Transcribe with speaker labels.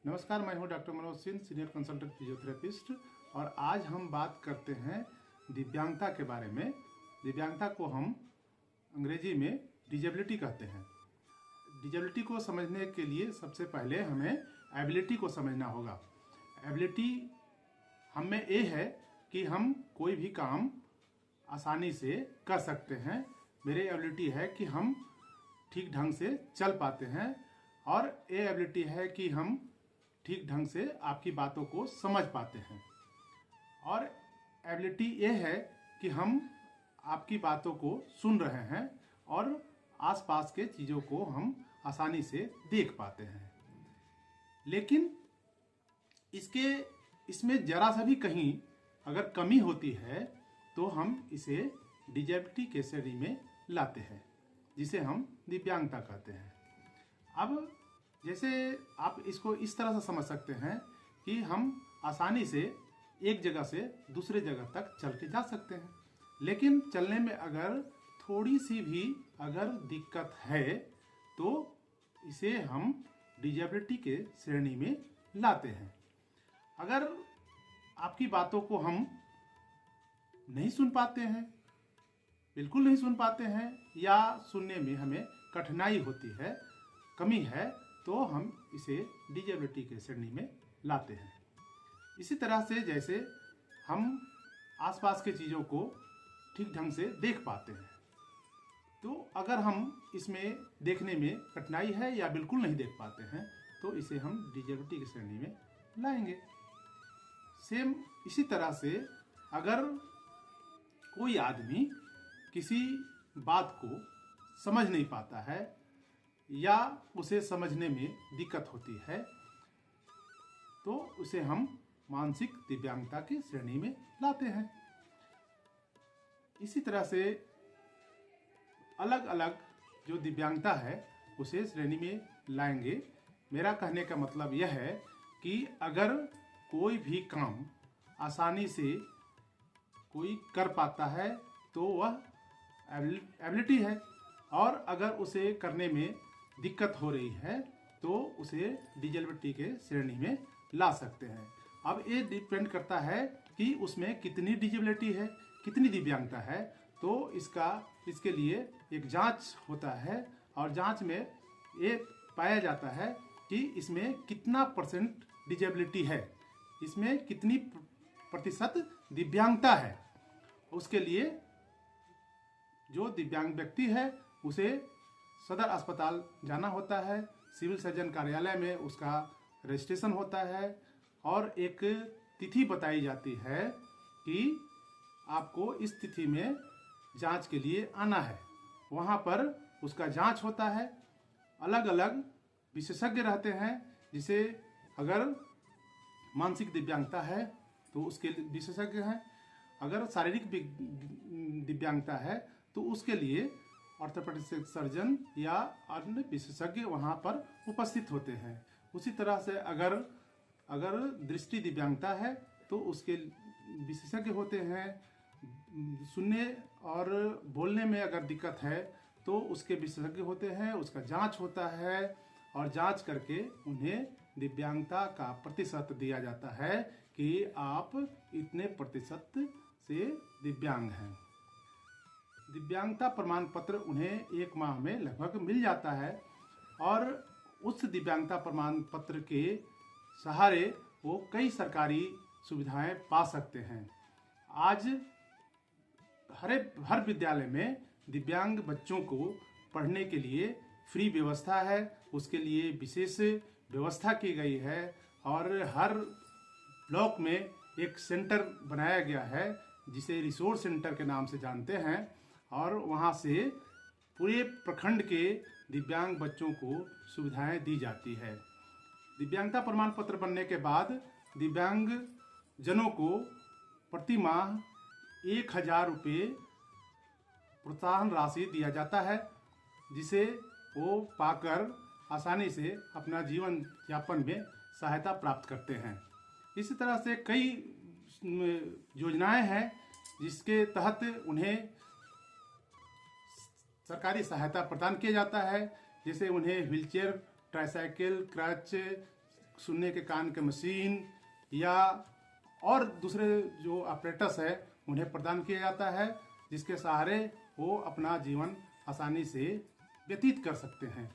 Speaker 1: नमस्कार, मैं हूं doctor Manoj Singh, senior consultant physiotherapist. और आज हम बात करते हैं दिव्यांगता के बारे में। दिव्यांगता को हम अंग्रेजी में डिजेबिलिटी कहते हैं। डिजेबिलिटी को समझने के लिए सबसे पहले हमें एबिलिटी को समझना होगा। एबिलिटी हम में ये है कि हम कोई भी काम आसानी से कर सकते हैं। मेरी एबिलिटी है कि हम ठीक ढंग से चल पाते हैं, और ये एबिलिटी है कि हम ठीक ढंग से आपकी बातों को समझ पाते हैं। और एबिलिटी ये है कि हम आपकी बातों को सुन रहे हैं और आसपास के चीज़ों को हम आसानी से देख पाते हैं। लेकिन इसमें जरा सा भी कहीं अगर कमी होती है तो हम इसे डिजेबिलिटी के श्रेणी में लाते हैं, जिसे हम दिव्यांगता कहते हैं। अब जैसे आप इसको इस तरह से समझ सकते हैं कि हम आसानी से एक जगह से दूसरे जगह तक चल के जा सकते हैं, लेकिन चलने में अगर थोड़ी सी भी अगर दिक्कत है तो इसे हम डिजेबिलिटी के श्रेणी में लाते हैं। अगर आपकी बातों को हम नहीं सुन पाते हैं, बिल्कुल नहीं सुन पाते हैं, या सुनने में हमें कठिनाई होती है, कमी है, तो हम इसे डिजेबिलिटी के श्रेणी में लाते हैं। इसी तरह से जैसे हम आसपास के चीज़ों को ठीक ढंग से देख पाते हैं, तो अगर हम इसमें देखने में कठिनाई है या बिल्कुल नहीं देख पाते हैं तो इसे हम डिजेबिलिटी की श्रेणी में लाएंगे। सेम इसी तरह से अगर कोई आदमी किसी बात को समझ नहीं पाता है या उसे समझने में दिक्कत होती है तो उसे हम मानसिक दिव्यांगता की श्रेणी में लाते हैं। इसी तरह से अलग अलग जो दिव्यांगता है उसे श्रेणी में लाएंगे। मेरा कहने का मतलब यह है कि अगर कोई भी काम आसानी से कोई कर पाता है तो वह एबिलिटी है, और अगर उसे करने में दिक्कत हो रही है तो उसे डिजेबिलिटी के श्रेणी में ला सकते हैं। अब ये डिपेंड करता है कि उसमें कितनी डिजेबिलिटी है, कितनी दिव्यांगता है। तो इसके लिए एक जांच होता है, और जांच में ये पाया जाता है कि इसमें कितना परसेंट डिजेबिलिटी है, इसमें कितनी प्रतिशत दिव्यांगता है। उसके लिए जो दिव्यांग व्यक्ति है उसे सदर अस्पताल जाना होता है, सिविल सर्जन कार्यालय में उसका रजिस्ट्रेशन होता है, और एक तिथि बताई जाती है कि आपको इस तिथि में जांच के लिए आना है। वहाँ पर उसका जांच होता है। अलग अलग विशेषज्ञ रहते हैं, जिसे अगर मानसिक दिव्यांगता है तो उसके विशेषज्ञ हैं, अगर शारीरिक दिव्यांगता है तो उसके लिए ऑर्थोपेडिक सर्जन या अन्य विशेषज्ञ वहाँ पर उपस्थित होते हैं। उसी तरह से अगर दृष्टि दिव्यांगता है तो उसके विशेषज्ञ होते हैं। सुनने और बोलने में अगर दिक्कत है तो उसके विशेषज्ञ होते हैं, उसका जांच होता है, और जांच करके उन्हें दिव्यांगता का प्रतिशत दिया जाता है कि आप इतने प्रतिशत से दिव्यांग हैं। दिव्यांगता प्रमाण पत्र उन्हें 1 माह में लगभग मिल जाता है, और उस दिव्यांगता प्रमाण पत्र के सहारे वो कई सरकारी सुविधाएं पा सकते हैं। आज हर विद्यालय में दिव्यांग बच्चों को पढ़ने के लिए फ्री व्यवस्था है, उसके लिए विशेष व्यवस्था की गई है, और हर ब्लॉक में एक सेंटर बनाया गया है जिसे रिसोर्स सेंटर के नाम से जानते हैं, और वहाँ से पूरे प्रखंड के दिव्यांग बच्चों को सुविधाएं दी जाती है। दिव्यांगता प्रमाण पत्र बनने के बाद दिव्यांग जनों को प्रति माह 1000 रुपये प्रोत्साहन राशि दिया जाता है, जिसे वो पाकर आसानी से अपना जीवन यापन में सहायता प्राप्त करते हैं। इसी तरह से कई योजनाएं हैं जिसके तहत उन्हें सरकारी सहायता प्रदान किया जाता है, जैसे उन्हें व्हीलचेयर, ट्राईसाइकिल, क्रच, सुनने के कान के मशीन या और दूसरे जो ऑपरेटर्स है उन्हें प्रदान किया जाता है, जिसके सहारे वो अपना जीवन आसानी से व्यतीत कर सकते हैं।